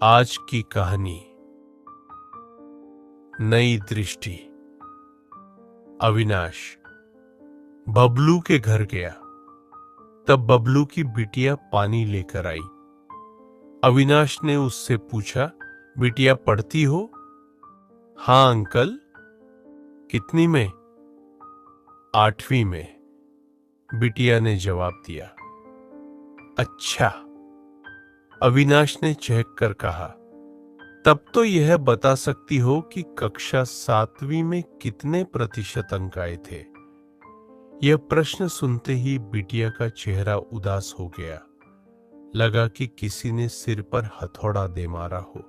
आज की कहानी। नई दृष्टि। अविनाश बबलू के घर गया। तब बबलू की बिटिया पानी लेकर आई। अविनाश ने उससे पूछा, बिटिया पढ़ती हो? हाँ अंकल। कितनी में? 8वीं में, बिटिया ने जवाब दिया। अच्छा, अविनाश ने चहक कर कहा, तब तो यह बता सकती हो कि कक्षा 7वीं में कितने प्रतिशत अंक आए थे। यह प्रश्न सुनते ही बिटिया का चेहरा उदास हो गया। लगा कि किसी ने सिर पर हथौड़ा दे मारा हो।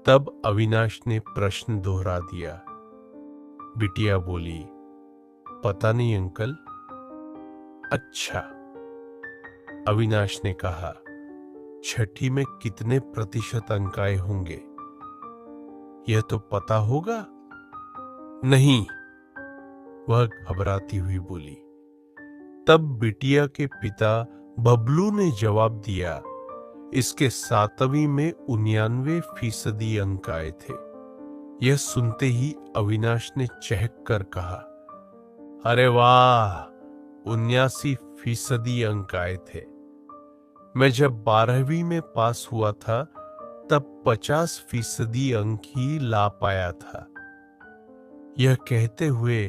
तब अविनाश ने प्रश्न दोहरा दिया। बिटिया बोली, पता नहीं अंकल। अच्छा, अविनाश ने कहा, 6ठी में कितने प्रतिशत अंक आए होंगे? यह तो पता होगा। नहीं, वह घबराती हुई बोली। तब बिटिया के पिता बबलू ने जवाब दिया, इसके 7वीं में 99% अंक आए थे। यह सुनते ही अविनाश ने चहक कर कहा, अरे वाह, 79% अंक आए थे। मैं जब 12वीं में पास हुआ था तब 50% अंक ही ला पाया था। यह कहते हुए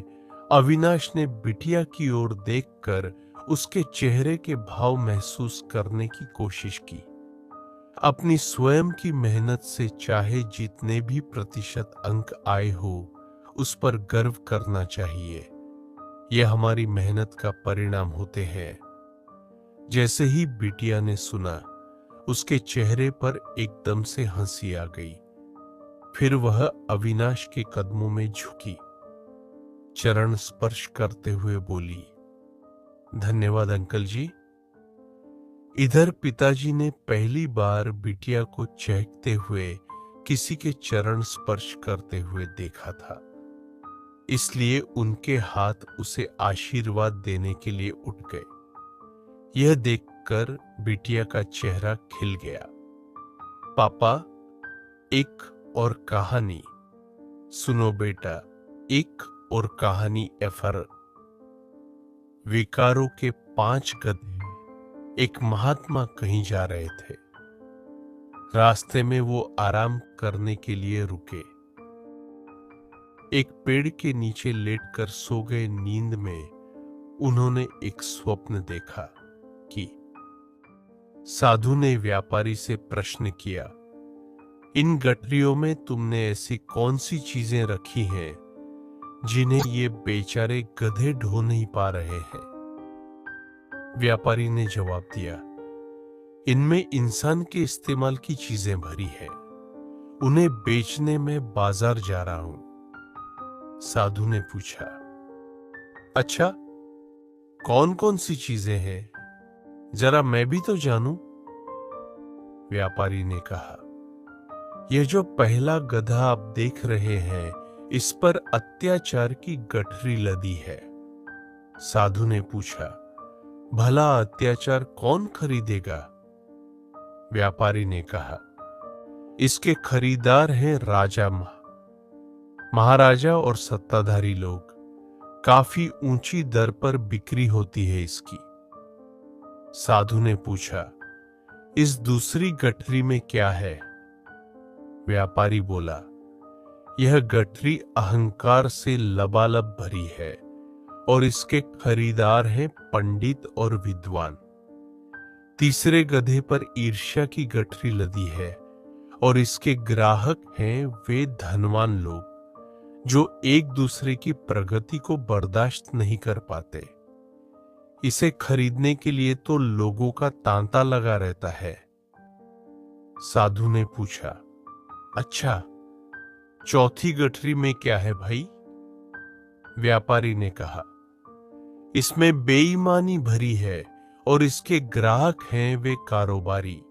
अविनाश ने बिटिया की ओर देखकर उसके चेहरे के भाव महसूस करने की कोशिश की। अपनी स्वयं की मेहनत से चाहे जितने भी प्रतिशत अंक आए हो, उस पर गर्व करना चाहिए। यह हमारी मेहनत का परिणाम होते हैं। जैसे ही बिटिया ने सुना, उसके चेहरे पर एकदम से हंसी आ गई। फिर वह अविनाश के कदमों में झुकी, चरण स्पर्श करते हुए बोली, धन्यवाद अंकल जी। इधर पिताजी ने पहली बार बिटिया को चहकते हुए किसी के चरण स्पर्श करते हुए देखा था। इसलिए उनके हाथ उसे आशीर्वाद देने के लिए उठ गए। यह देखकर बिटिया का चेहरा खिल गया। पापा, एक और कहानी सुनो बेटा। एक और कहानी एफर। विकारों के 5 गधे एक महात्मा कहीं जा रहे थे। रास्ते में वो आराम करने के लिए रुके। एक पेड़ के नीचे लेटकर सो गए नींद में उन्होंने एक स्वप्न देखा कि साधु ने व्यापारी से प्रश्न किया, इन गठरियों में तुमने ऐसी कौन सी चीजें रखी हैं जिन्हें ये बेचारे गधे ढो नहीं पा रहे हैं? व्यापारी ने जवाब दिया, इनमें इंसान के इस्तेमाल की चीजें भरी हैं। उन्हें बेचने में बाजार जा रहा हूं। साधु ने पूछा, अच्छा, कौन कौन सी चीजें हैं? जरा मैं भी तो जानूं। व्यापारी ने कहा, यह जो पहला गधा आप देख रहे हैं, इस पर अत्याचार की गठरी लदी है। साधु ने पूछा, भला अत्याचार कौन खरीदेगा? व्यापारी ने कहा, इसके खरीदार हैं राजा, महाराजा और सत्ताधारी लोग। काफी ऊंची दर पर बिक्री होती है इसकी। साधु ने पूछा, इस दूसरी गठरी में क्या है? व्यापारी बोला, यह गठरी अहंकार से लबालब भरी है और इसके खरीदार हैं पंडित और विद्वान। तीसरे गधे पर ईर्ष्या की गठरी लदी है और इसके ग्राहक हैं वे धनवान लोग जो एक दूसरे की प्रगति को बर्दाश्त नहीं कर पाते। इसे खरीदने के लिए तो लोगों का तांता लगा रहता है। साधु ने पूछा, अच्छा, चौथी गठरी में क्या है भाई? व्यापारी ने कहा, इसमें बेईमानी भरी है और इसके ग्राहक हैं वे कारोबारी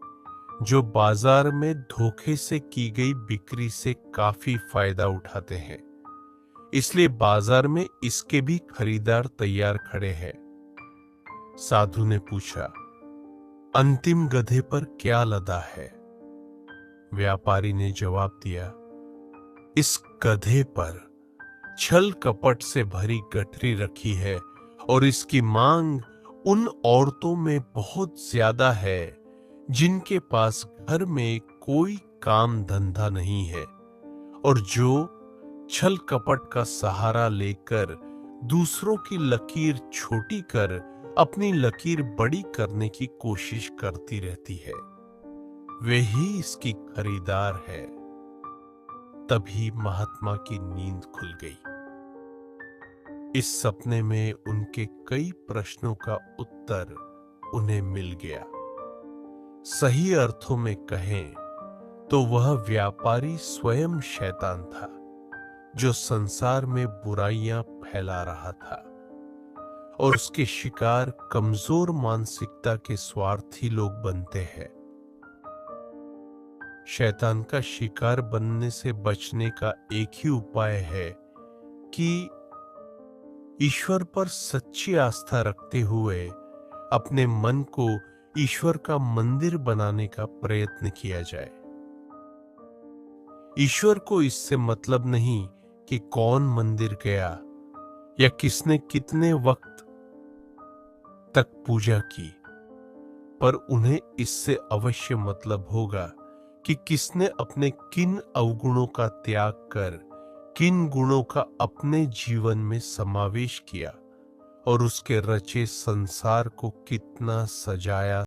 जो बाजार में धोखे से की गई बिक्री से काफी फायदा उठाते हैं। इसलिए बाजार में इसके भी खरीदार तैयार खड़े हैं। साधु ने पूछा, अंतिम गधे पर क्या लदा है? व्यापारी ने जवाब दिया, इस गधे पर छल कपट से भरी गठरी रखी है और इसकी मांग उन औरतों में बहुत ज्यादा है जिनके पास घर में कोई काम धंधा नहीं है और जो छल कपट का सहारा लेकर दूसरों की लकीर छोटी कर अपनी लकीर बड़ी करने की कोशिश करती रहती है। वे ही इसकी खरीदार है। तभी महात्मा की नींद खुल गई। इस सपने में उनके कई प्रश्नों का उत्तर उन्हें मिल गया। सही अर्थों में कहें तो वह व्यापारी स्वयं शैतान था जो संसार में बुराइयां फैला रहा था और उसके शिकार कमजोर मानसिकता के स्वार्थी लोग बनते हैं। शैतान का शिकार बनने से बचने का एक ही उपाय है कि ईश्वर पर सच्ची आस्था रखते हुए अपने मन को ईश्वर का मंदिर बनाने का प्रयत्न किया जाए। ईश्वर को इससे मतलब नहीं कि कौन मंदिर गया या किसने कितने वक्त तक पूजा की, पर उन्हें इससे अवश्य मतलब होगा कि किसने अपने किन अवगुणों का त्याग कर किन गुणों का अपने जीवन में समावेश किया और उसके रचे संसार को कितना सजाया